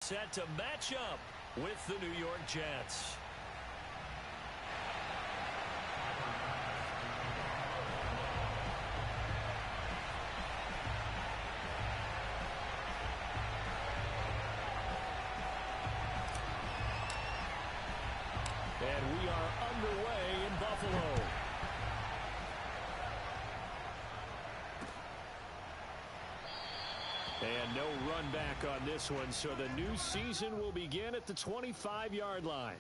Set to match up with the New York Jets. And we are underway in Buffalo. And no run back on this one, so the new season will begin at the 25-yard line.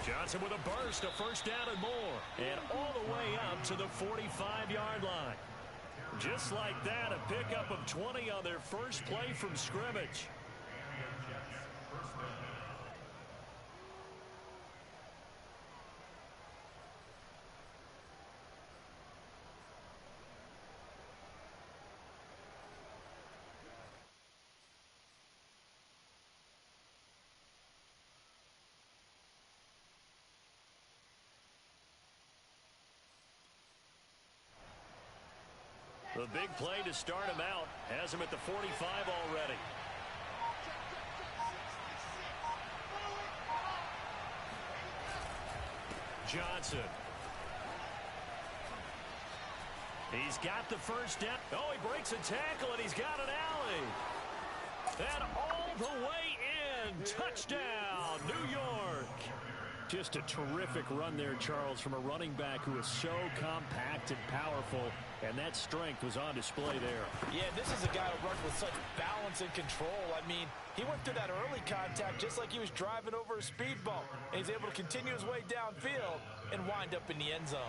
Johnson with a burst, a first down and more. And all the way up to the 45-yard line. Just like that, a pickup of 20 on their first play from scrimmage. The big play to start him out has him at the 45 already. Johnson. He's got the first down. Oh, he breaks a tackle, and he's got an alley. And all the way in. Touchdown, New York. Just a terrific run there, Charles, from a running back who is so compact and powerful, and that strength was on display there. Yeah, this is a guy who runs with such balance and control. I mean, he went through that early contact just like he was driving over a speed bump, and he's able to continue his way downfield and wind up in the end zone.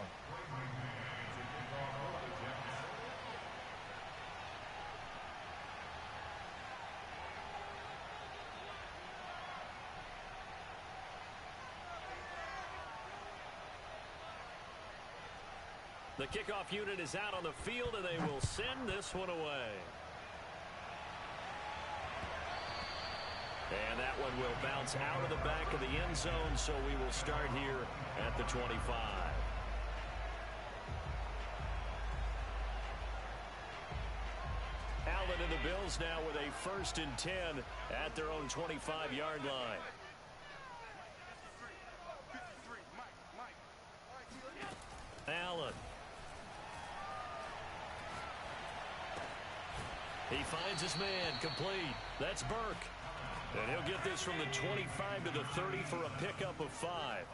The kickoff unit is out on the field, and they will send this one away. And that one will bounce out of the back of the end zone, so we will start here at the 25. Allen and the Bills now with a 1st and 10 at their own 25-yard line. Allen. He finds his man, complete. That's Burke. And he'll get this from the 25 to the 30 for a pickup of 5.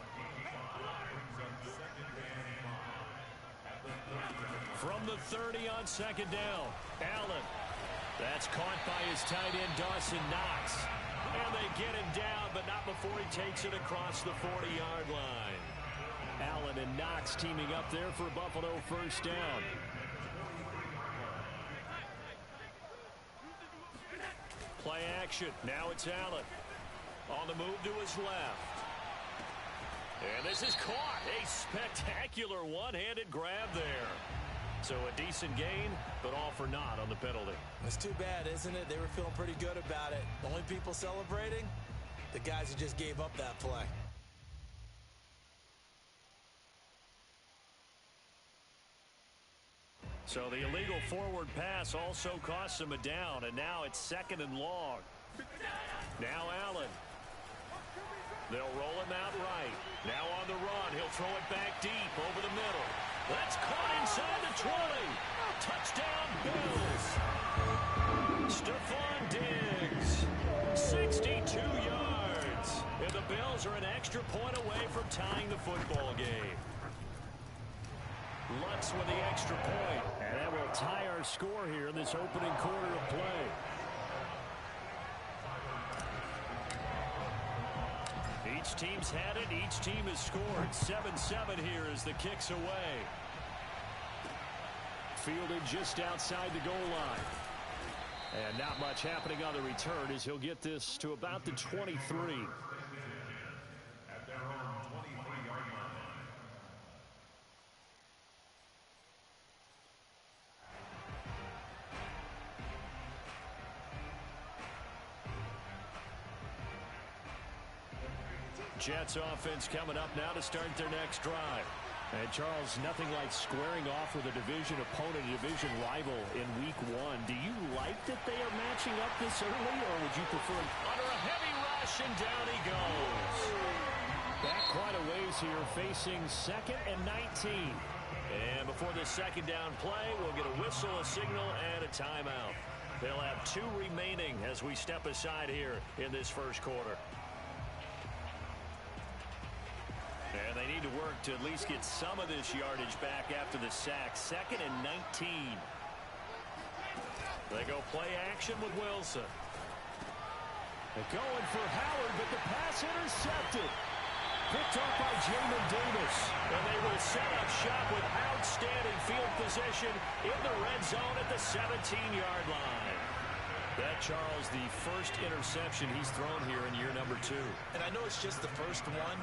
From the 30 on 2nd down, Allen. That's caught by his tight end, Dawson Knox. And they get him down, but not before he takes it across the 40-yard line. Allen and Knox teaming up there for Buffalo 1st down. Play action. Now it's Allen. On the move to his left. And this is caught. A spectacular one-handed grab there. So a decent gain, but all for naught on the penalty. It's too bad, isn't it? They were feeling pretty good about it. The only people celebrating, the guys who just gave up that play. So the illegal forward pass also costs him a down, and now it's 2nd and long. Now Allen. They'll roll him out right. Now on the run, he'll throw it back deep over the middle. That's caught inside the 20. Touchdown Bills. Stephon Diggs, 62 yards. And the Bills are an extra point away from tying the football game. Lutz with the extra point. And that will tie our score here in this opening quarter of play. Each team's had it. Each team has scored. 7-7 here as the kick's away. Fielded just outside the goal line. And not much happening on the return as he'll get this to about the 23. At their own 23-yard line. Jets offense coming up now to start their next drive. And Charles, nothing like squaring off with a division opponent, a division rival in week 1. Do you like that they are matching up this early, or would you prefer under a heavy rush and down he goes? Back quite a ways here, facing 2nd and 19. And before the second down play, we'll get a whistle, a signal, and a timeout. They'll have 2 remaining as we step aside here in this first quarter. And they need to work to at least get some of this yardage back after the sack. 2nd and 19. They go play action with Wilson. They're going for Howard, but the pass intercepted. Picked up by Jamin Davis. And they will set up shop with outstanding field position in the red zone at the 17-yard line. That, Charles, the first interception he's thrown here in year number 2. And I know it's just the first one,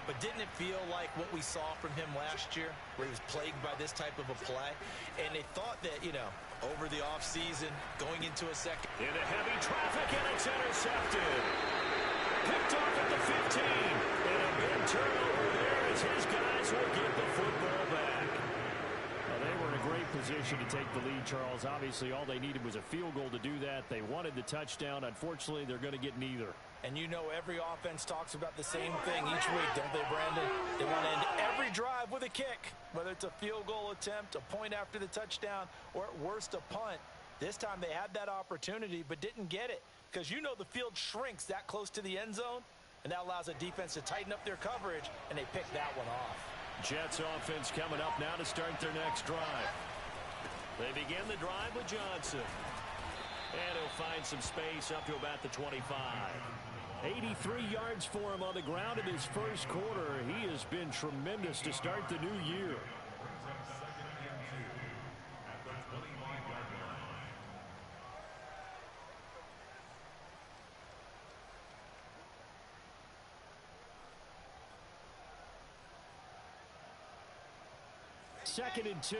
but didn't it feel like what we saw from him last year, where he was plagued by this type of a play? And they thought that, you know, over the offseason, going into a second. Into heavy traffic, and it's intercepted. Picked off at the 15. And a big turnover there as his guys will get the football back. Well, they were in a great position to take the lead, Charles. Obviously, all they needed was a field goal to do that. They wanted the touchdown. Unfortunately, they're going to get neither. And you know every offense talks about the same thing each week, don't they, Brandon? They want to end every drive with a kick, whether it's a field goal attempt, a point after the touchdown, or at worst a punt. This time they had that opportunity but didn't get it because you know the field shrinks that close to the end zone, and that allows a defense to tighten up their coverage, and they pick that one off. Jets offense coming up now to start their next drive. They begin the drive with Johnson. And he'll find some space up to about the 25. 83 yards for him on the ground in his first quarter. He has been tremendous to start the new year. Second and 2.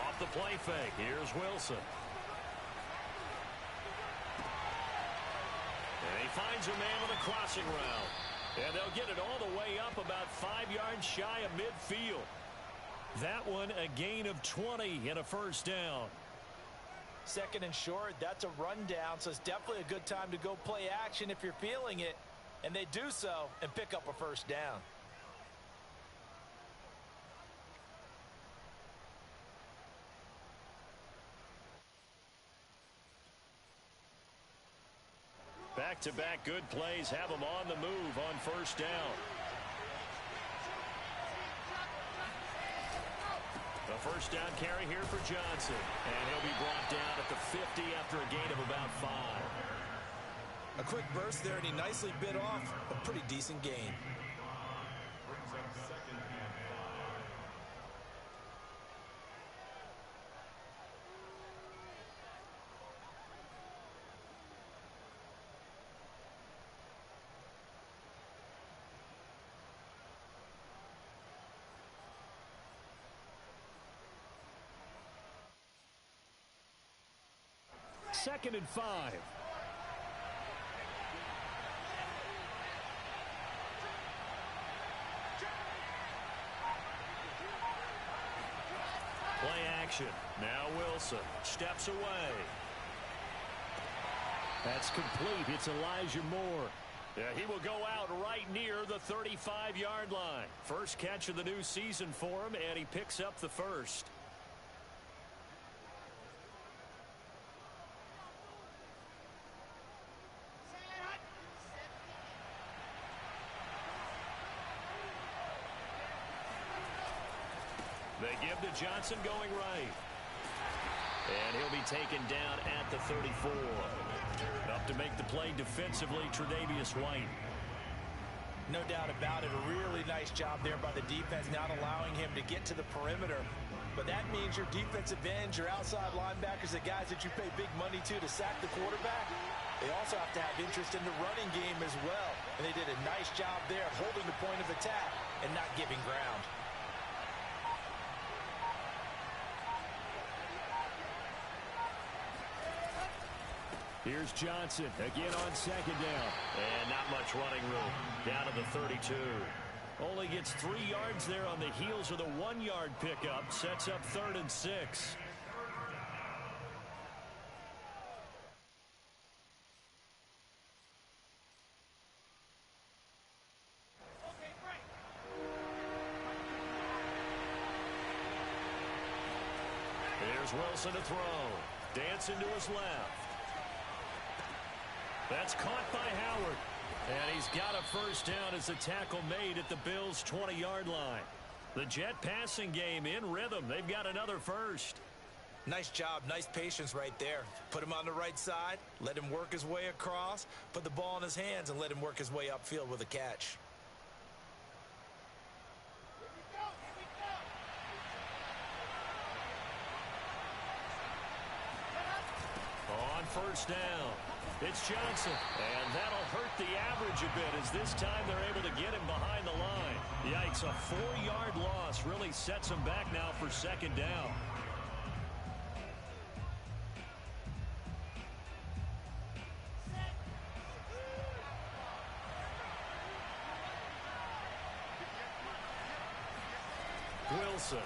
Off the play fake. Here's Wilson. And he finds a man with a crossing route. And they'll get it all the way up about 5 yards shy of midfield. That one a gain of 20 and a first down. Second and short, that's a rundown, so it's definitely a good time to go play action if you're feeling it. And they do so and pick up a first down. Back-to-back good plays have them on the move on first down. The first down carry here for Johnson. And he'll be brought down at the 50 after a gain of about 5. A quick burst there, and he nicely bit off a pretty decent gain. Brings up 2nd and 5. Second and 5. Play action. Now Wilson steps away. That's complete. It's Elijah Moore. Yeah, he will go out right near the 35-yard line. First catch of the new season for him, and he picks up the first. They give to Johnson going right. And he'll be taken down at the 34. Up to make the play defensively, Tre'Davious White. No doubt about it. A really nice job there by the defense, not allowing him to get to the perimeter but that means your defensive ends, your outside linebackers, the guys that you pay big money to sack the quarterback, they also have to have interest in the running game as well. And they did a nice job there of holding the point of attack and not giving ground. Here's Johnson again on second down. And not much running room. Down to the 32. Only gets 3 yards there on the heels of the 1-yard pickup. Sets up 3rd and 6. Here's Wilson to throw. Dancing to his left. That's caught by Howard. And he's got a first down as the tackle made at the Bills' 20-yard line. The Jet passing game in rhythm. They've got another first. Nice job, nice patience right there. Put him on the right side, let him work his way across, put the ball in his hands, and let him work his way upfield with a catch. On first down, it's Johnson. And that'll hurt the average a bit as this time they're able to get him behind the line. Yikes, a 4-yard loss really sets him back now for second down. Wilson.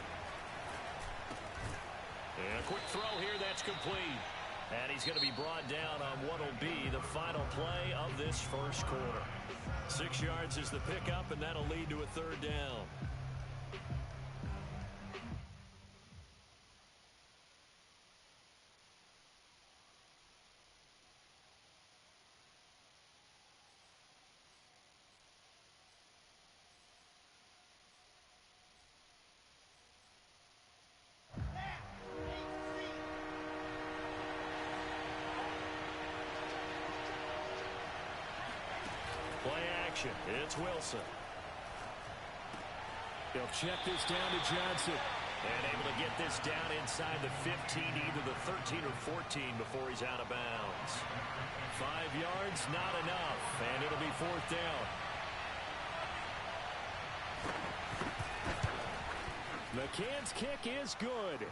And a quick throw here that's complete. And he's going to be brought down on what will be the final play of this first quarter. 6 yards is the pickup, and that'll lead to a 3rd down. Play action. It's Wilson. They'll check this down to Johnson. And able to get this down inside the 15, either the 13 or 14 before he's out of bounds. 5 yards, not enough. And it'll be 4th down. McCann's kick is good.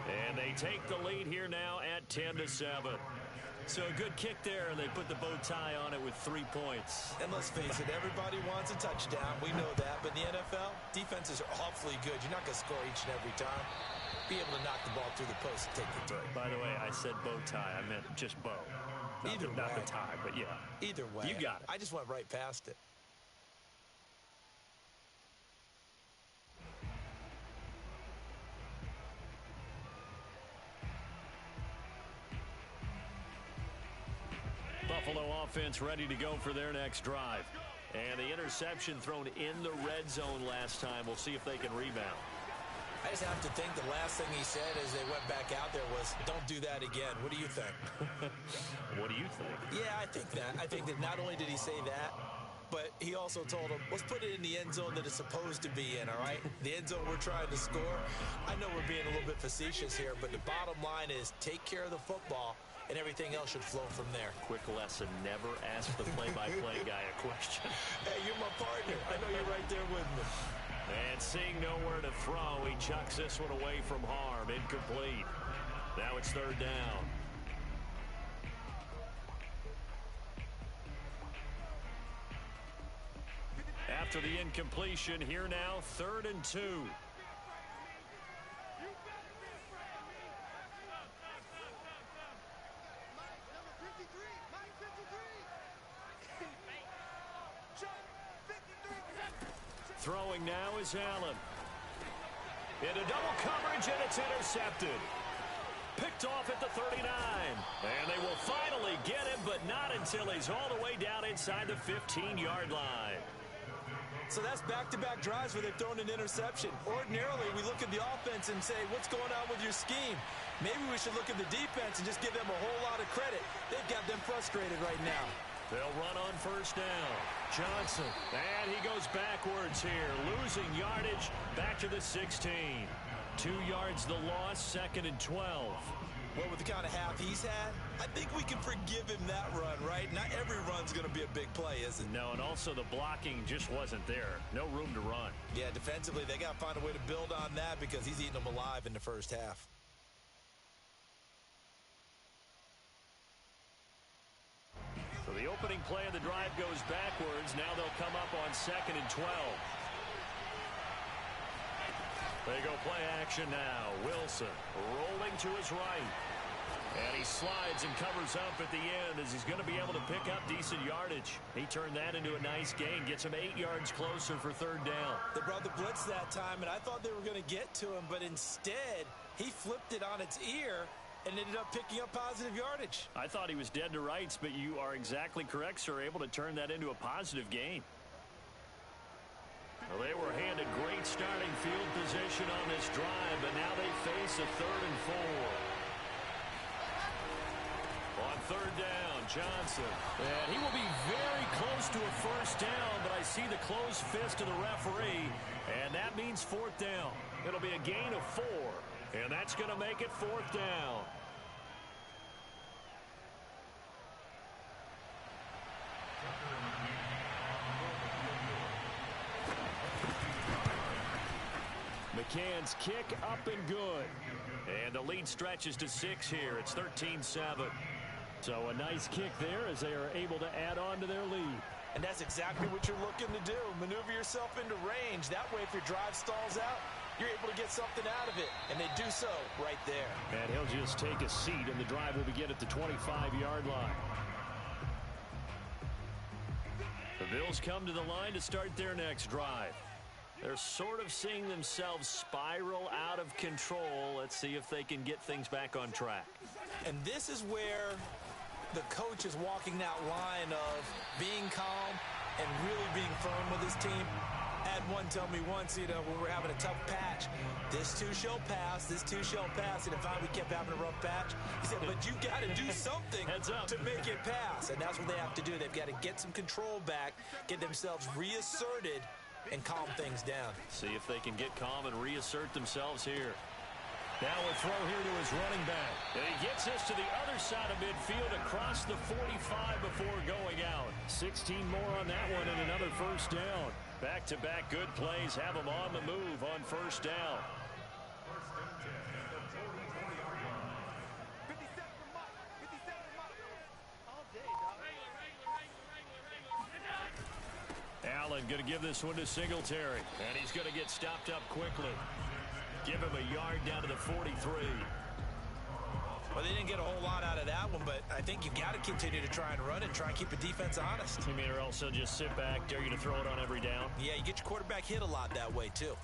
And they take the lead here now at 10-7. So a good kick there, and they put the bow tie on it with 3 points. And let's face it, everybody wants a touchdown. We know that. But in the NFL, defenses are awfully good. You're not going to score each and every time. Be able to knock the ball through the post and take the 3. By the way, I said bow tie. I meant just bow. Not the tie, but yeah. Either way. You got it. I just went right past it. Buffalo offense ready to go for their next drive. And the interception thrown in the red zone last time. We'll see if they can rebound. I just have to think the last thing he said as they went back out there was, don't do that again. What do you think? What do you think? Yeah, I think that. I think that not only did he say that, but he also told him, let's put it in the end zone that it's supposed to be in, all right? The end zone we're trying to score. I know we're being a little bit facetious here, but the bottom line is take care of the football, and everything else should flow from there. Quick lesson, never ask the play-by-play guy a question. Hey, you're my partner. I know you're right there with me. And seeing nowhere to throw, he chucks this one away from harm. Incomplete. Now it's 3rd down. After the incompletion, here now, 3rd and 2. Throwing now is Allen. Into double coverage, and it's intercepted. Picked off at the 39. And they will finally get him, but not until he's all the way down inside the 15-yard line. So that's back-to-back drives where they've thrown an interception. Ordinarily, we look at the offense and say, what's going on with your scheme? Maybe we should look at the defense and just give them a whole lot of credit. They've got them frustrated right now. They'll run on first down. Johnson, and he goes backwards here, losing yardage back to the 16. 2 yards the loss, 2nd and 12. Well, with the kind of half he's had, I think we can forgive him that run, right? Not every run's going to be a big play, is it? No, and also the blocking just wasn't there. No room to run. Yeah, defensively, they got to find a way to build on that because he's eating them alive in the first half. So the opening play of the drive goes backwards. Now they'll come up on 2nd and 12. They go play action now. Wilson rolling to his right. And he slides and covers up at the end as he's going to be able to pick up decent yardage. He turned that into a nice gain. Gets him 8 yards closer for 3rd down. They brought the blitz that time, and I thought they were going to get to him, but instead he flipped it on its ear and ended up picking up positive yardage. I thought he was dead to rights, but you are exactly correct, sir. Able to turn that into a positive gain. Well, they were handed great starting field position on this drive, but now they face a 3rd and 4. On 3rd down, Johnson. And he will be very close to a 1st down, but I see the closed fist of the referee, and that means 4th down. It'll be a gain of 4, and that's going to make it 4th down. McCann's kick up and good. And the lead stretches to 6 here. It's 13-7. So a nice kick there as they are able to add on to their lead. And that's exactly what you're looking to do. Maneuver yourself into range. That way, if your drive stalls out, you're able to get something out of it. And they do so right there. And he'll just take a seat, and the drive will begin at the 25-yard line. The Bills come to the line to start their next drive. They're sort of seeing themselves spiral out of control. Let's see if they can get things back on track. And this is where the coach is walking that line of being calm and really being firm with his team. I had one tell me once, when we were having a tough patch, this too shall pass, this too shall pass. And if we kept having a rough patch, he said, but you got to do something to make it pass. And that's what they have to do. They've got to get some control back, get themselves reasserted, and calm things down. See if they can get calm and reassert themselves here. Now a throw here to his running back. And he gets this to the other side of midfield across the 45 before going out. 16 more on that one and another 1st down. Back-to-back good plays have him on the move on 1st down. Allen going to give this one to Singletary. And he's going to get stopped up quickly. Give him a yard down to the 43. Well, they didn't get a whole lot out of that one, but I think you've got to continue to try and run and try and keep the defense honest. You mean, or else they'll just sit back, dare you to throw it on every down? Yeah, you get your quarterback hit a lot that way, too.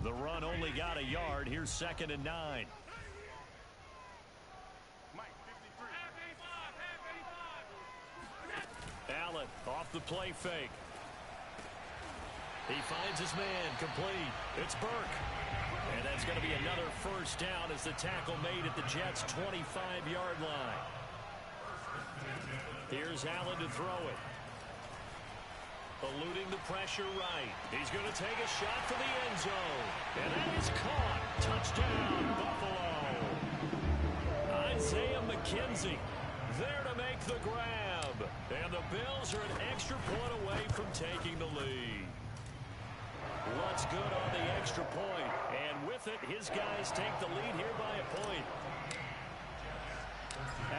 The run only got a yard. Here's 2nd and 9. Allen off the play fake. He finds his man complete. It's Burke. And that's going to be another 1st down as the tackle made at the Jets' 25-yard line. Here's Allen to throw it. Eluding the pressure right. He's going to take a shot for the end zone. And that is caught. Touchdown, Buffalo. Isaiah McKenzie there to make the grab. And the Bills are an extra point away from taking the lead. What's good on the extra point. And with it, his guys take the lead here by a point.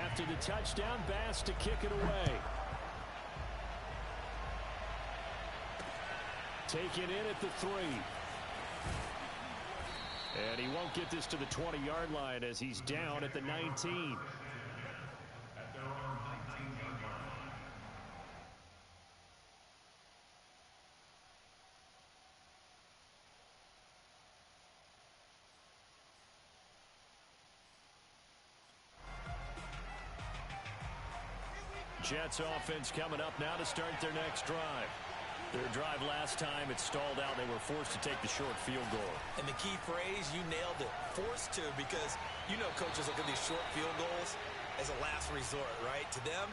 After the touchdown, Bass to kick it away. Taken in at the 3. And he won't get this to the 20-yard line as he's down at the 19. Jets offense coming up now to start their next drive. Their drive last time, it stalled out. They were forced to take the short field goal. And the key phrase, you nailed it, forced to, because coaches look at these short field goals as a last resort, right? To them,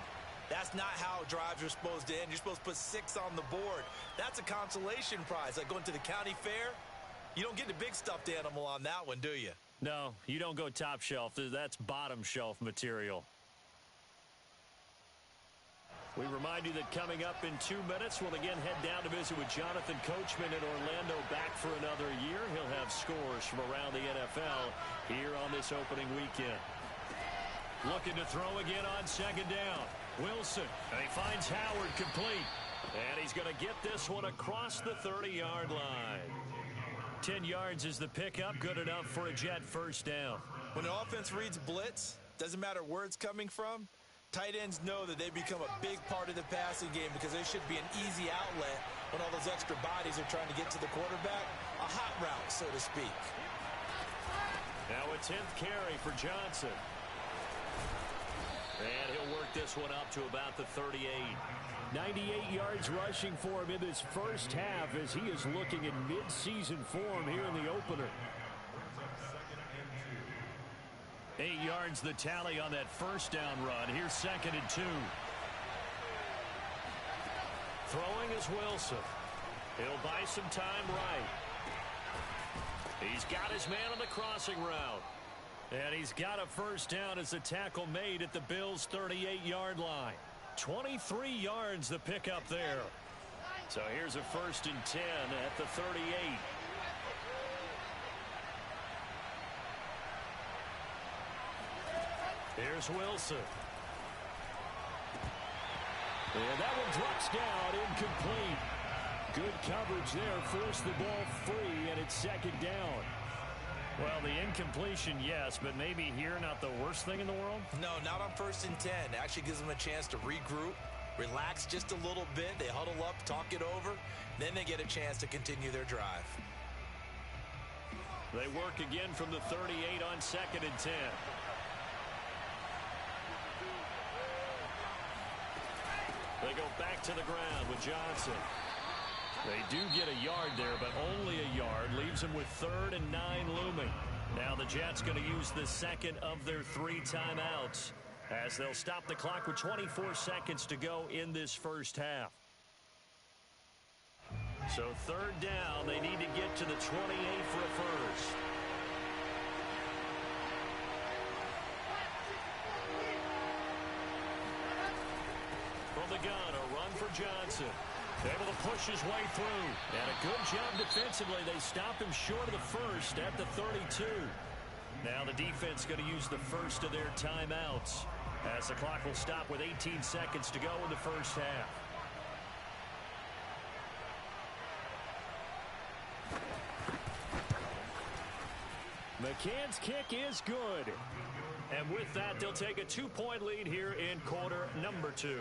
that's not how drives are supposed to end. You're supposed to put 6 on the board. That's a consolation prize, like going to the county fair. You don't get the big stuffed animal on that one, do you? No, you don't go top shelf. That's bottom shelf material. We remind you that coming up in 2 minutes, we'll again head down to visit with Jonathan Coachman in Orlando, back for another year. He'll have scores from around the NFL here on this opening weekend. Looking to throw again on second down. Wilson, and he finds Howard complete. And he's going to get this one across the 30-yard line. 10 yards is the pickup, good enough for a Jet first down. When the offense reads blitz, doesn't matter where it's coming from, tight ends know that they become a big part of the passing game because they should be an easy outlet when all those extra bodies are trying to get to the quarterback. A hot route, so to speak. Now a 10th carry for Johnson. And he'll work this one up to about the 38. 98 yards rushing for him in this first half as he is looking in mid-season form here in the opener. 8 yards the tally on that first down run. Here's 2nd and 2. Throwing is Wilson. He'll buy some time right. He's got his man on the crossing route. And he's got a first down as the tackle made at the Bills' 38-yard line. 23 yards the pickup there. So here's a 1st and 10 at the 38. Here's Wilson. And that one drops down, incomplete. Good coverage there, forced the ball free, and it's 2nd down. Well, the incompletion, yes, but maybe here not the worst thing in the world? No, not on 1st and 10. It actually gives them a chance to regroup, relax just a little bit. They huddle up, talk it over, then they get a chance to continue their drive. They work again from the 38 on 2nd and 10. They go back to the ground with Johnson. They do get a yard there, but only a yard. Leaves them with 3rd and 9 looming. Now the Jets going to use the second of their 3 timeouts as they'll stop the clock with 24 seconds to go in this first half. So 3rd down, they need to get to the 28 for a first. From the gun, a run for Johnson. Able to push his way through. And a good job defensively. They stop him short of the first at the 32. Now the defense going to use the first of their timeouts as the clock will stop with 18 seconds to go in the first half. McCann's kick is good. And with that, they'll take a 2-point lead here in quarter number 2.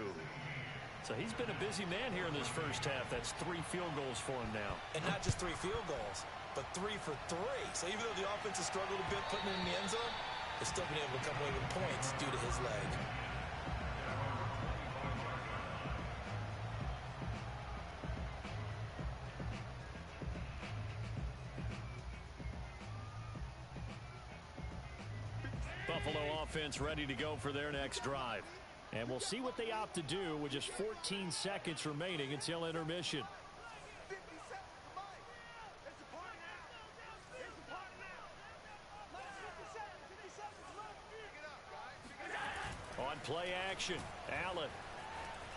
So he's been a busy man here in this first half. That's 3 field goals for him now. And not just 3 field goals, but 3 for 3. So even though the offense has struggled a bit putting it in the end zone, they've still been able to come away with points due to his leg. Buffalo offense ready to go for their next drive. And we'll see what they opt to do with just 14 seconds remaining until intermission. On play action, Allen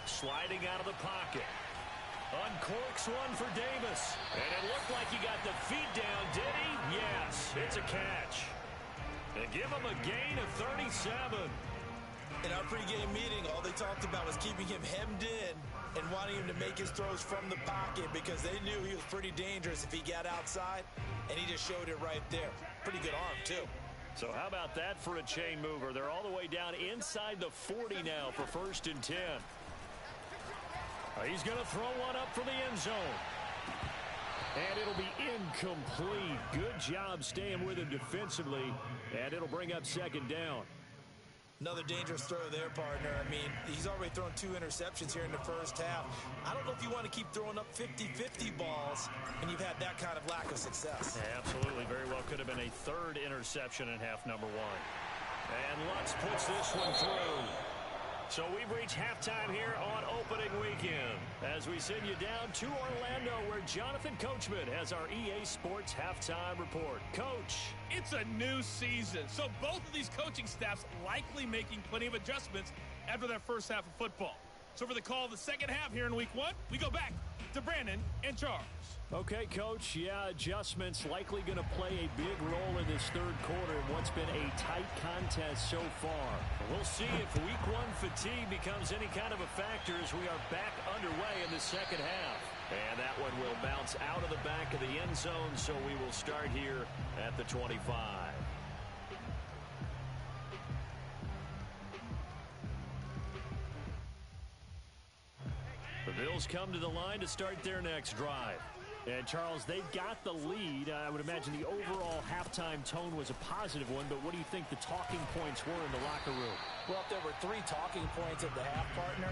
sliding out of the pocket. Uncorks one for Davis. And it looked like he got the feet down, did he? Yes, it's a catch. And give him a gain of 37. In our pregame meeting, all they talked about was keeping him hemmed in and wanting him to make his throws from the pocket because they knew he was pretty dangerous if he got outside, and he just showed it right there. Pretty good arm, too. So how about that for a chain mover? They're all the way down inside the 40 now for 1st and 10. He's going to throw one up for the end zone. And it'll be incomplete. Good job staying with him defensively, and it'll bring up 2nd down. Another dangerous throw there, partner. I mean, he's already thrown 2 interceptions here in the first half. I don't know if you want to keep throwing up 50-50 balls when you've had that kind of lack of success. Yeah, absolutely. Very well could have been a 3rd interception in half number 1. And Lutz puts this one through. So we've reached halftime here on opening weekend as we send you down to Orlando where Jonathan Coachman has our EA Sports halftime report. Coach. It's a new season, so both of these coaching staffs likely making plenty of adjustments after their first half of football. So for the call of the second half here in week 1, we go back to Brandon and Charles. Okay, Coach. Yeah, adjustments likely going to play a big role in this third quarter in what's been a tight contest so far. We'll see if week 1 fatigue becomes any kind of a factor as we are back underway in the second half. And that one will bounce out of the back of the end zone, so we will start here at the 25. The Bills come to the line to start their next drive. And, Charles, they've got the lead. I would imagine the overall halftime tone was a positive one, but what do you think the talking points were in the locker room? Well, if there were 3 talking points at the half, partner,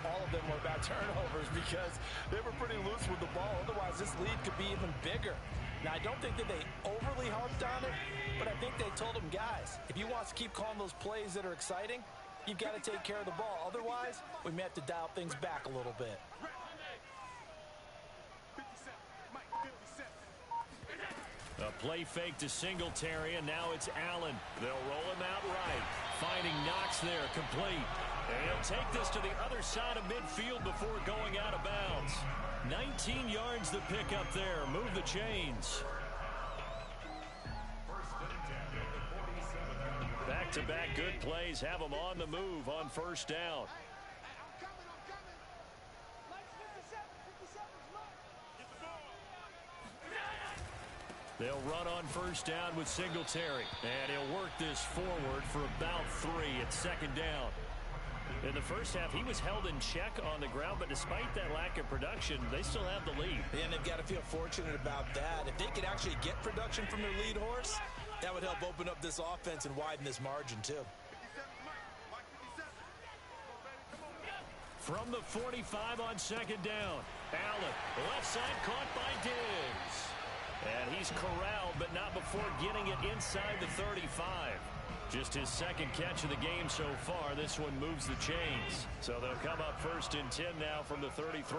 all of them were about turnovers because they were pretty loose with the ball. Otherwise, this lead could be even bigger. Now, I don't think that they overly harped on it, but I think they told them, guys, if you want to keep calling those plays that are exciting, you've got to take care of the ball. Otherwise, we may have to dial things back a little bit. A play fake to Singletary, and now it's Allen. They'll roll him out right. Finding Knox there, complete. And he'll take this to the other side of midfield before going out of bounds. 19 yards to pick up there. Move the chains. Back-to-back good plays have them on the move on first down. They'll run on first down with Singletary. And he'll work this forward for about 3 at second down. In the first half, he was held in check on the ground, but despite that lack of production, they still have the lead. And they've got to feel fortunate about that. If they could actually get production from their lead horse, that would help open up this offense and widen this margin, too. From the 45 on second down, Allen, left side caught by Diggs. And he's corralled, but not before getting it inside the 35. Just his second catch of the game so far. This one moves the chains. So they'll come up first and 10 now from the 33.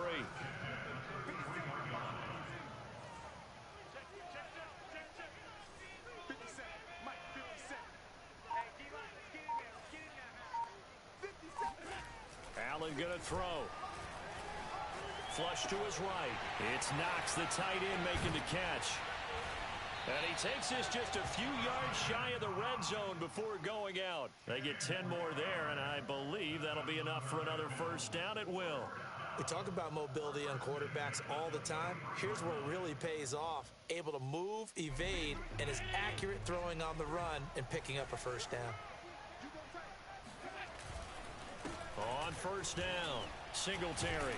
Allen gonna throw. Flush to his right. It's Knox, the tight end, making the catch. And he takes this just a few yards shy of the red zone before going out. They get 10 more there, and I believe that'll be enough for another first down at will. We talk about mobility on quarterbacks all the time. Here's where it really pays off. Able to move, evade, and is accurate throwing on the run and picking up a first down. On first down, Singletary.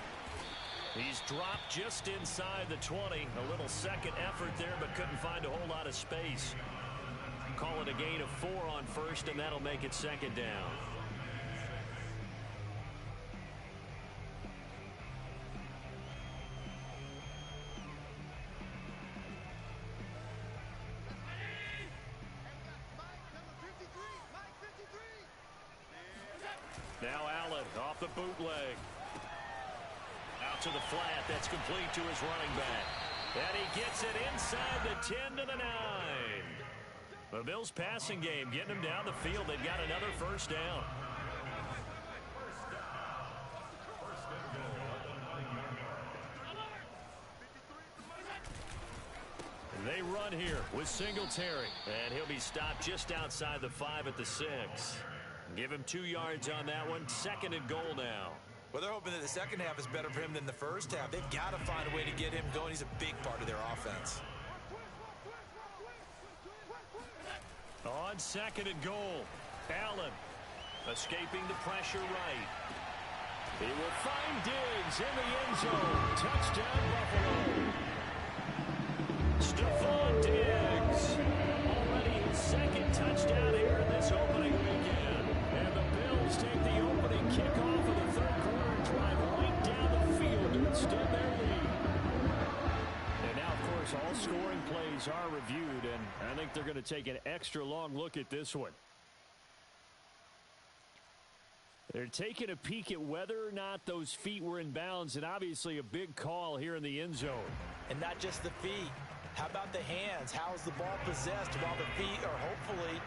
He's dropped just inside the 20. A little second effort there, but couldn't find a whole lot of space. Call it a gain of 4 on first, and that'll make it second down. Now Allen off the bootleg. Out to the flat. That's complete to his running back. And he gets it inside the 10 to the 9. The Bills passing game getting them down the field. They've got another first down. They run here with Singletary. And he'll be stopped just outside the 5 at the 6. Give him 2 yards on that one. Second and goal now. Well, they're hoping that the second half is better for him than the first half. They've got to find a way to get him going. He's a big part of their offense. On second and goal, Allen escaping the pressure right. He will find Diggs in the end zone. Touchdown, Buffalo. Stephon Diggs. Already his second touchdown here in this opening weekend. And the Bills take the opening kickoff of the third quarter and drive right down the field to extend their lead. And now, of course, all scoring plays are reviewed, and I think they're going to take an extra long look at this one. They're taking a peek at whether or not those feet were in bounds, and obviously a big call here in the end zone. And not just the feet. How about the hands? How's the ball possessed while the feet are hopefully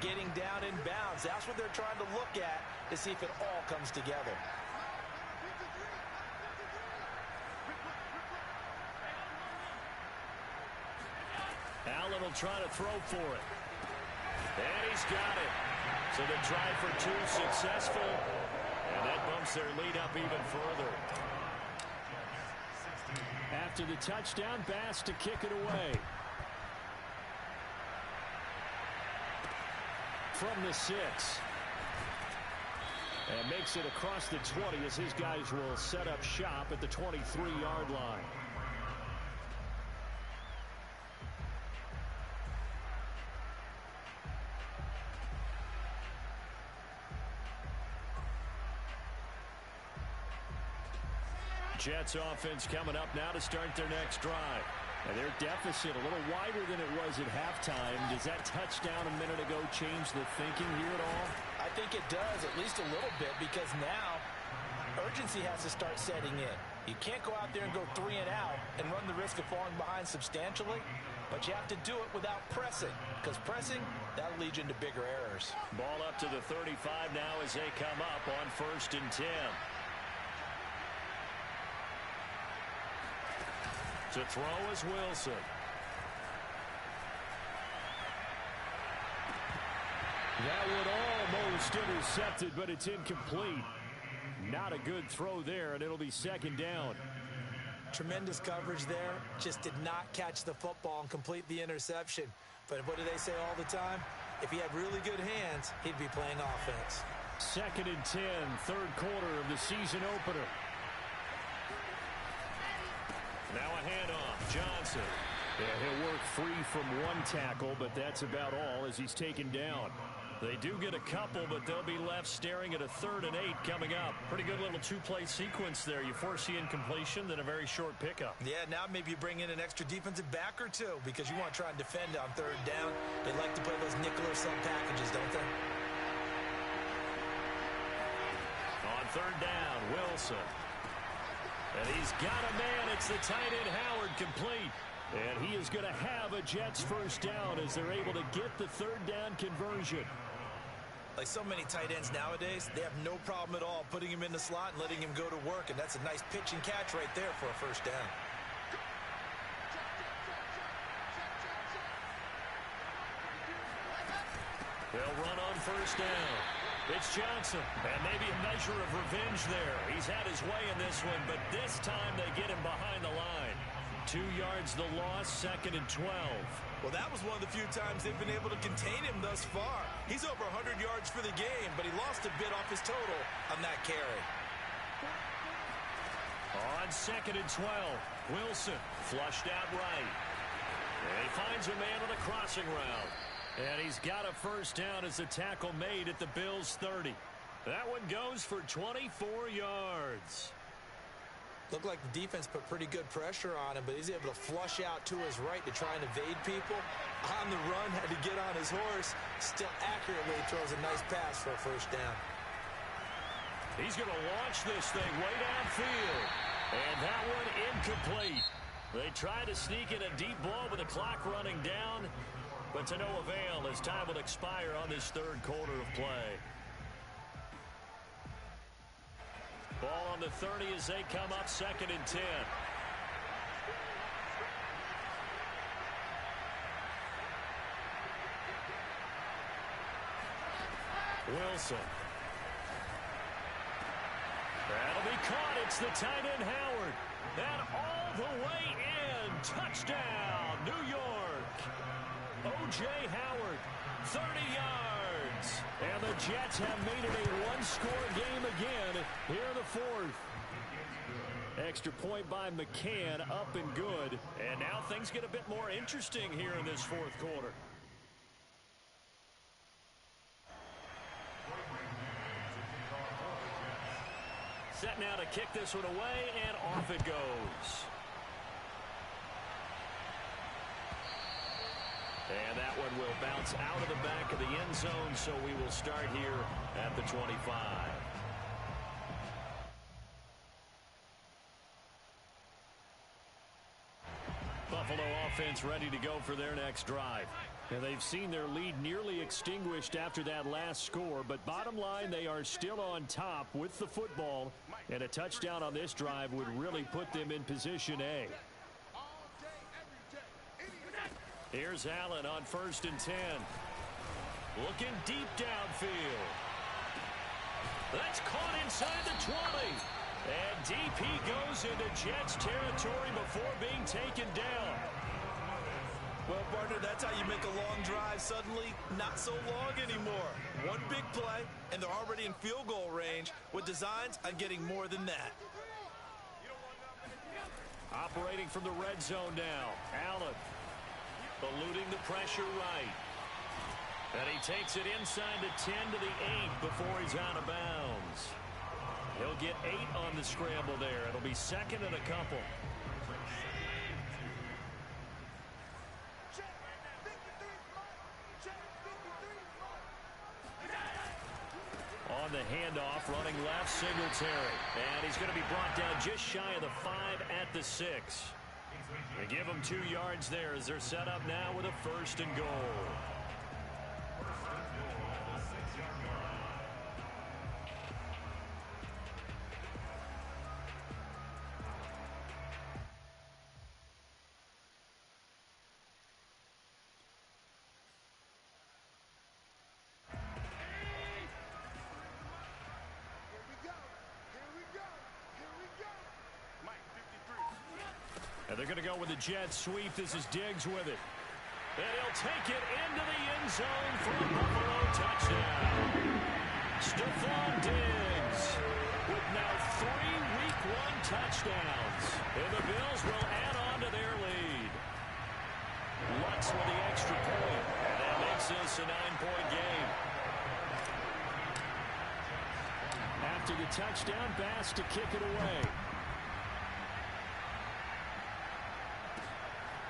getting down in bounds? That's what they're trying to look at to see if it all comes together. Allen will try to throw for it. And he's got it. So the try for two successful. And that bumps their lead up even further. After the touchdown, Bass to kick it away. From the 6. And makes it across the 20 as his guys will set up shop at the 23-yard line. Jets offense coming up now to start their next drive. And their deficit a little wider than it was at halftime. Does that touchdown a minute ago change the thinking here at all? I think it does, at least a little bit, because now urgency has to start setting in. You can't go out there and go 3 and out and run the risk of falling behind substantially, but you have to do it without pressing, because pressing, that'll lead you into bigger errors. Ball up to the 35 now as they come up on 1st and 10. To throw is Wilson. That one almost intercepted, but it's incomplete. Not a good throw there, and it'll be 2nd down. Tremendous coverage there. Just did not catch the football and complete the interception. But what do they say all the time? If he had really good hands, he'd be playing offense. 2nd and 10, 3rd quarter of the season opener. Now a handoff, Johnson. Yeah, he'll work free from one tackle, but that's about all as he's taken down. They do get a couple, but they'll be left staring at a 3rd and 8 coming up. Pretty good little two-play sequence there. You foresee incompletion, then a very short pickup. Yeah, now maybe you bring in an extra defensive back or two because you want to try and defend on 3rd down. They like to play those nickel or sub packages, don't they? On 3rd down, Wilson. And he's got a man. It's the tight end Howard complete. And he is going to have a Jets 1st down as they're able to get the 3rd down conversion. Like so many tight ends nowadays, they have no problem at all putting him in the slot and letting him go to work. And that's a nice pitch and catch right there for a 1st down. They'll run on 1st down. It's Johnson, and maybe a measure of revenge there. He's had his way in this one, but this time they get him behind the line. 2 yards the loss, 2nd and 12. Well, that was one of the few times they've been able to contain him thus far. He's over 100 yards for the game, but he lost a bit off his total on that carry. On 2nd and 12, Wilson flushed out right. And he finds a man on a crossing route. And he's got a 1st down as the tackle made at the Bills' 30. That one goes for 24 yards. Looked like the defense put pretty good pressure on him, but he's able to flush out to his right to try and evade people. On the run, had to get on his horse. Still accurately throws a nice pass for a 1st down. He's going to launch this thing way downfield. And that one incomplete. They try to sneak in a deep ball with the clock running down, but to no avail as time will expire on this 3rd quarter of play. Ball on the 30 as they come up 2nd and 10. Wilson. That'll be caught. It's the tight end Howard. And all the way in. Touchdown, New York. O.J. Howard, 30 yards. And the Jets have made it a one-score game again here in the 4th. Extra point by McCann, up and good. And now things get a bit more interesting here in this 4th quarter. Set now to kick this one away, and off it goes. And that one will bounce out of the back of the end zone, so we will start here at the 25. Buffalo offense ready to go for their next drive. And they've seen their lead nearly extinguished after that last score, but bottom line, they are still on top with the football, and a touchdown on this drive would really put them in position A. Here's Allen on 1st and 10. Looking deep downfield. That's caught inside the 20. And DP goes into Jets territory before being taken down. Well, partner, that's how you make a long drive suddenly not so long anymore. One big play, and they're already in field goal range with designs on getting more than that. Operating from the red zone now. Allen eluding the pressure right. And he takes it inside the 10 to the 8 before he's out of bounds. He'll get 8 on the scramble there. It'll be 2nd and a couple. On the handoff, running left, Singletary. And he's going to be brought down just shy of the 5 at the 6. They give him 2 yards there as they're set up now with a 1st and goal. And they're going to go with the jet sweep. This is Diggs with it. And he'll take it into the end zone for a Buffalo touchdown. Stephon Diggs with now 3 Week 1 touchdowns. And the Bills will add on to their lead. Lutz with the extra point. And that makes this a 9-point game. After the touchdown, Bass to kick it away.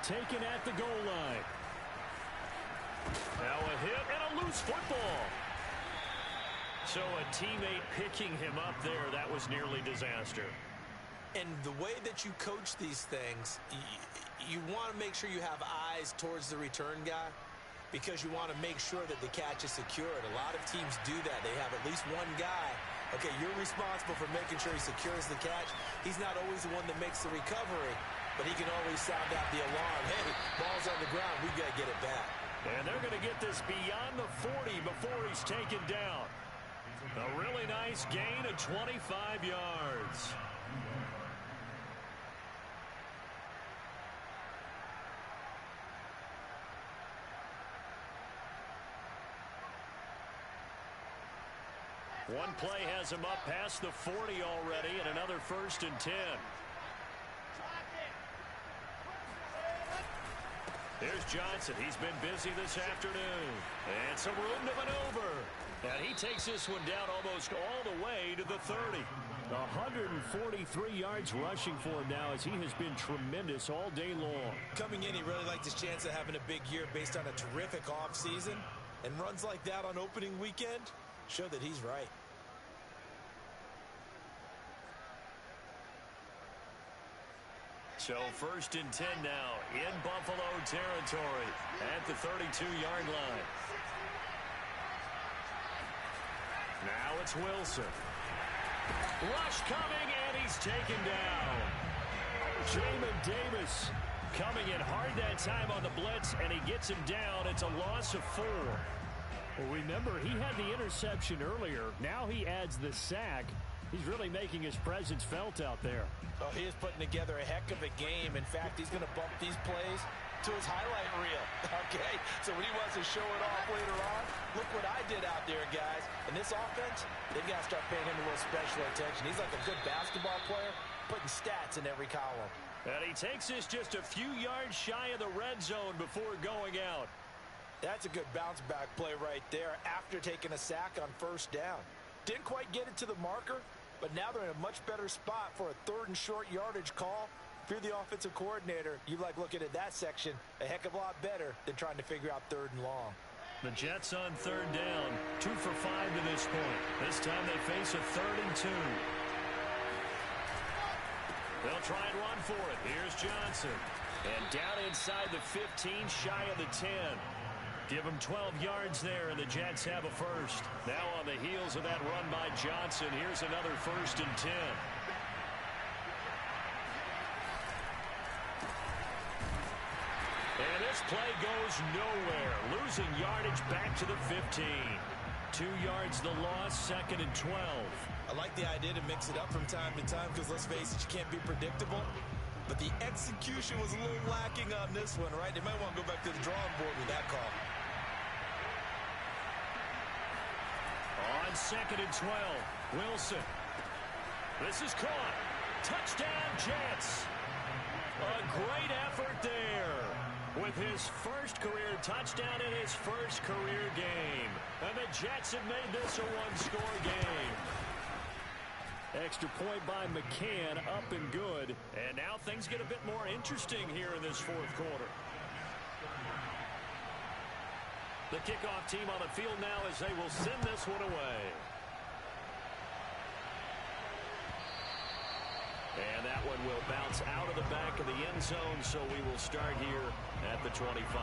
Taken at the goal line. Now a hit and a loose football. So a teammate picking him up there, that was nearly disaster. And the way that you coach these things, you want to make sure you have eyes towards the return guy because you want to make sure that the catch is secured. A lot of teams do that. They have at least one guy. Okay, you're responsible for making sure he secures the catch. He's not always the one that makes the recovery, but he can always sound out the alarm. Hey, ball's on the ground. We've got to get it back. And they're going to get this beyond the 40 before he's taken down. A really nice gain of 25 yards. One play has him up past the 40 already, and another 1st and 10. Here's Johnson. He's been busy this afternoon. And some room to maneuver. And he takes this one down almost all the way to the 30. 143 yards rushing for him now as he has been tremendous all day long. Coming in, he really liked his chance of having a big year based on a terrific offseason. And runs like that on opening weekend show that he's right. So 1st and 10 now in Buffalo territory at the 32-yard line. Now it's Wilson. Rush coming, and he's taken down. Jamin Davis coming in hard that time on the blitz, and he gets him down. It's a loss of 4. Well, remember, he had the interception earlier. Now he adds the sack. He's really making his presence felt out there. Oh, he is putting together a heck of a game. In fact, he's going to bump these plays to his highlight reel. Okay, so when he wants to show it off later on, look what I did out there, guys. And this offense, they've got to start paying him a little special attention. He's like a good basketball player, putting stats in every column. And he takes this just a few yards shy of the red zone before going out. That's a good bounce-back play right there after taking a sack on 1st down. Didn't quite get it to the marker, but now they're in a much better spot for a 3rd and short yardage call. If you're the offensive coordinator, you like looking at that section a heck of a lot better than trying to figure out 3rd and long. The Jets on 3rd down, 2 for 5 to this point. This time they face a 3rd and 2. They'll try and run for it. Here's Johnson. And down inside the 15, shy of the 10. Give them 12 yards there, and the Jets have a first. Now on the heels of that run by Johnson, here's another 1st and 10. And this play goes nowhere. Losing yardage back to the 15. 2 yards the loss, 2nd and 12. I like the idea to mix it up from time to time because, let's face it, you can't be predictable. But the execution was a little lacking on this one, right? They might want to go back to the drawing board with that call. On 2nd and 12, Wilson. This is caught. Touchdown, Jets. A great effort there with his first career touchdown in his first career game. And the Jets have made this a one-score game. Extra point by McCann, up and good. And now things get a bit more interesting here in this 4th quarter. The kickoff team on the field now as they will send this one away. And that one will bounce out of the back of the end zone, so we will start here at the 25.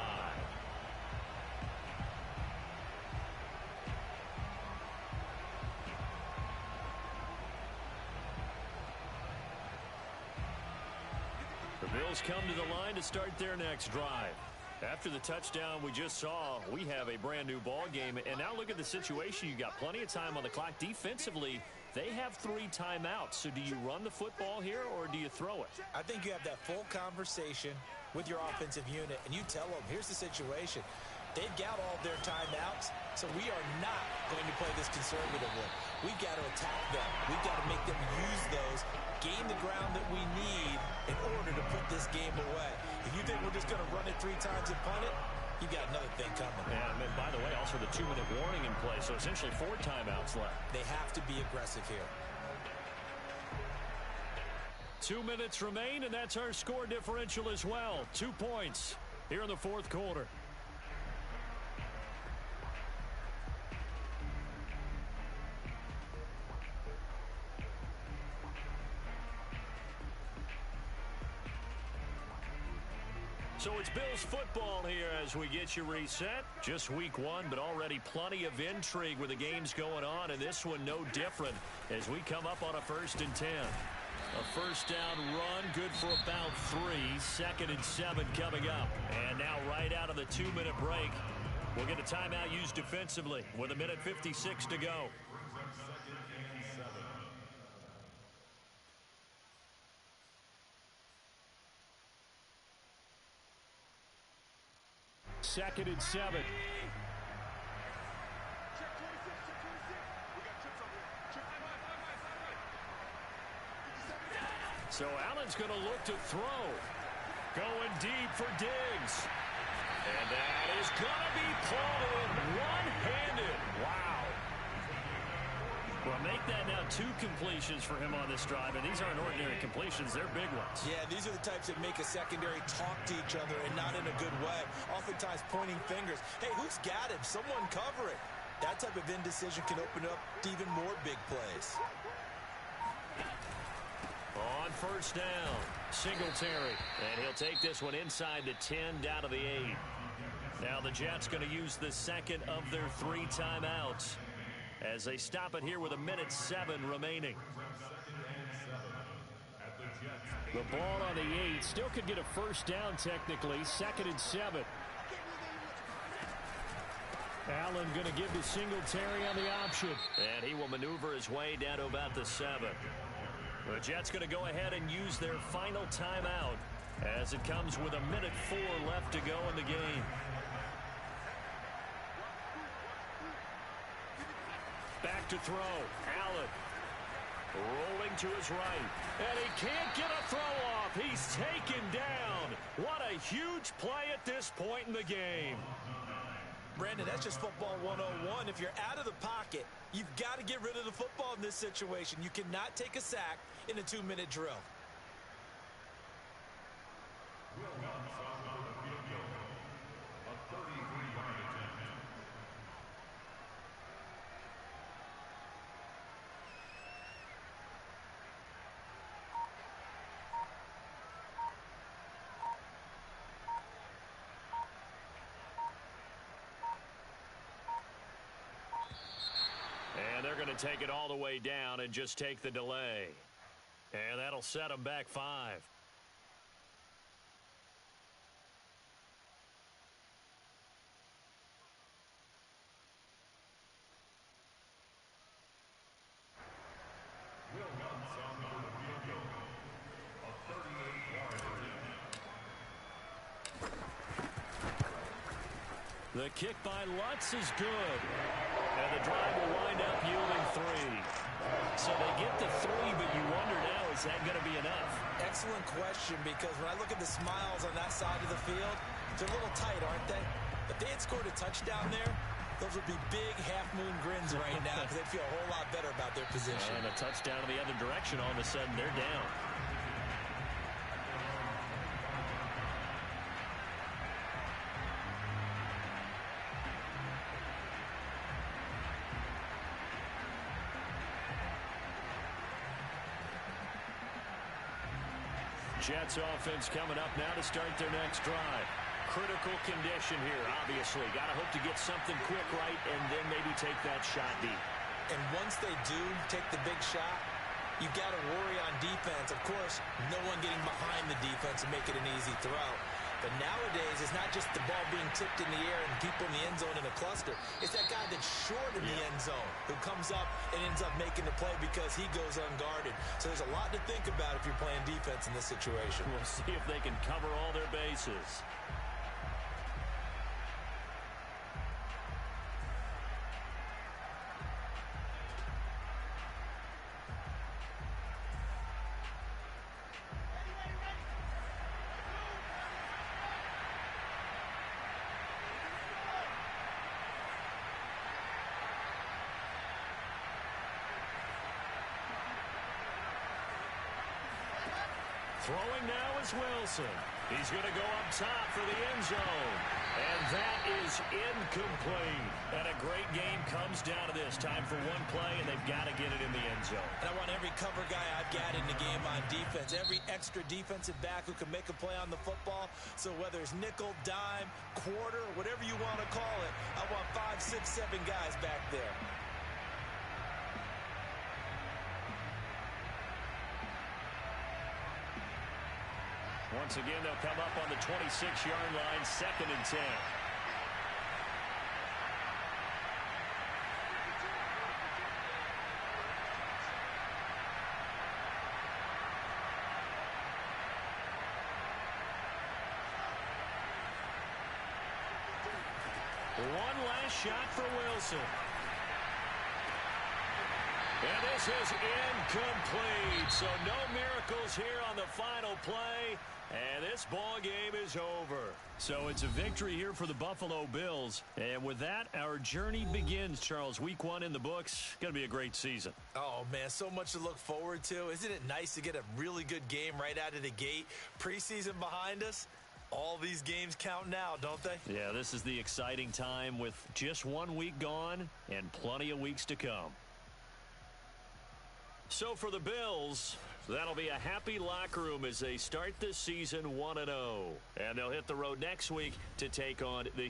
The Bills come to the line to start their next drive. After the touchdown we just saw, we have a brand new ball game. And now look at the situation. You got plenty of time on the clock. Defensively, they have 3 timeouts. So do you run the football here or do you throw it? I think you have that full conversation with your offensive unit, and you tell them, here's the situation. They've got all their timeouts, so we are not going to play this conservatively. We've got to attack them. We've got to make them use those, gain the ground that we need in order to put this game away. If you think we're just going to run it 3 times and punt it, you got another thing coming. And then, by the way, also the 2-minute warning in play, so essentially 4 timeouts left. They have to be aggressive here. 2 minutes remain, and that's our score differential as well. 2 points here in the 4th quarter. So it's Bills football here as we get you reset. Just week 1, but already plenty of intrigue with the games going on, and this one no different as we come up on a 1st and 10. A 1st down run, good for about 3. 2nd and 7 coming up. And now right out of the 2-minute break, we'll get a timeout used defensively with 1:56 to go. 2nd and 7. So Allen's going to look to throw. Going deep for Diggs. And that is going to be pulled in one-handed. Wow. Well, make that now 2 completions for him on this drive, and these aren't ordinary completions. They're big ones. Yeah, these are the types that make a secondary talk to each other and not in a good way. Oftentimes pointing fingers. Hey, who's got him? Someone cover it. That type of indecision can open up to even more big plays. On 1st down, Singletary. And he'll take this one inside the 10 down to the 8. Now the Jets going to use the 2nd of their 3 timeouts as they stop it here with 1:07 remaining. The ball on the 8. Still could get a 1st down technically. 2nd and 7. Allen going to give to Singletary on the option. And he will maneuver his way down to about the 7. The Jets going to go ahead and use their final timeout as it comes with 1:04 left to go in the game. Back to throw. Allen rolling to his right. And he can't get a throw off. He's taken down. What a huge play at this point in the game. Brandon, that's just football 101. If you're out of the pocket, you've got to get rid of the football in this situation. You cannot take a sack in a 2-minute drill. going to take it all the way down and just take the delay. And that'll set them back 5. The kick by Lutz is good. And the drive will wind up yielding 3. So they get the 3, but you wonder now, is that going to be enough? Excellent question, because when I look at the smiles on that side of the field, they're a little tight, aren't they? If they had scored a touchdown there, those would be big half-moon grins right now, because they'd feel a whole lot better about their position. And a touchdown in the other direction, all of a sudden they're down. Jets offense coming up now to start their next drive. Critical condition here, obviously. Got to hope to get something quick right and then maybe take that shot deep. And once they do take the big shot, you got to worry on defense. Of course, no one getting behind the defense and make it an easy throw. But nowadays, it's not just the ball being tipped in the air and people in the end zone in a cluster. It's that guy that's short in the end zone who comes up and ends up making the play because he goes unguarded. So there's a lot to think about if you're playing defense in this situation. We'll see if they can cover all their bases. Throwing now is Wilson. He's going to go up top for the end zone. And that is incomplete. And a great game comes down to this. Time for one play, and they've got to get it in the end zone. And I want every cover guy I've got in the game on defense. Every extra defensive back who can make a play on the football. So whether it's nickel, dime, quarter, whatever you want to call it, I want 5, 6, 7 guys back there. Once again, they'll come up on the 26-yard line, 2nd and 10. One last shot for Wilson. And this is incomplete. So no miracles here on the final play. And this ball game is over. So it's a victory here for the Buffalo Bills. And with that, our journey begins, Charles. Week 1 in the books. Going to be a great season. Oh, man, so much to look forward to. Isn't it nice to get a really good game right out of the gate? Preseason behind us. All these games count now, don't they? Yeah, this is the exciting time with just 1 week gone and plenty of weeks to come. So for the Bills, that'll be a happy locker room as they start this season 1-0. And they'll hit the road next week to take on the